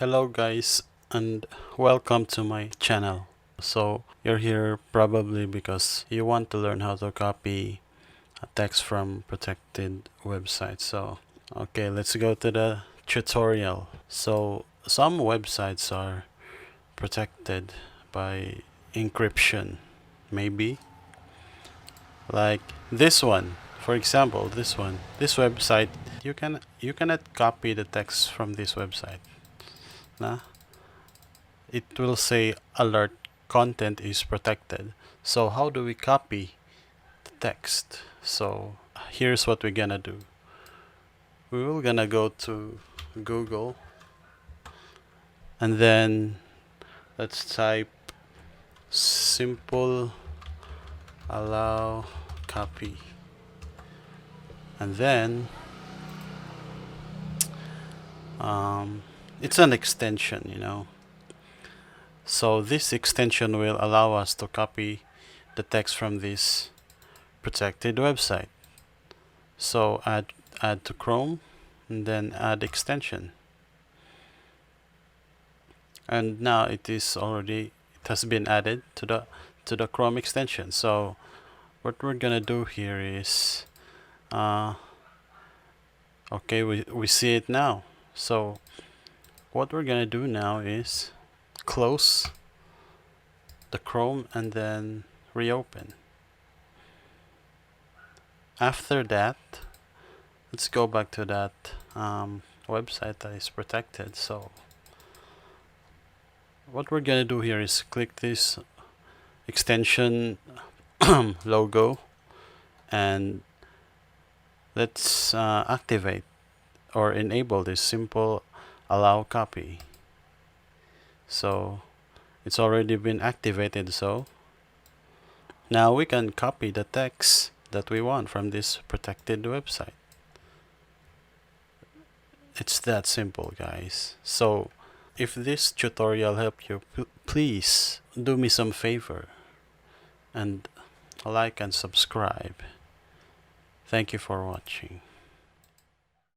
Hello guys, and welcome to my channel. So you're here probably because you want to learn how to copy a text from protected websites. So okay, let's go to the tutorial. So some websites are protected by encryption, maybe like this one. For example, this website, you cannot copy the text from this website. Nah, it will say alert, content is protected. So how do we copy the text? So here's what we're gonna do. We will gonna go to Google, and then let's type simple allow copy, and then it's an extension. So this extension will allow us to copy the text from this protected website. So add to Chrome, and then add extension. And now it has been added to the Chrome extension. So what we're gonna do here is okay, we see it now. So what we're gonna do now is close the Chrome and then reopen. After that, let's go back to that website that is protected. So what we're gonna do here is click this extension logo, and let's activate or enable this simple allow copy. So it's already been activated, so now we can copy the text that we want from this protected website. It's that simple, guys. So if this tutorial helped you, please do me some favor and like and subscribe. Thank you for watching.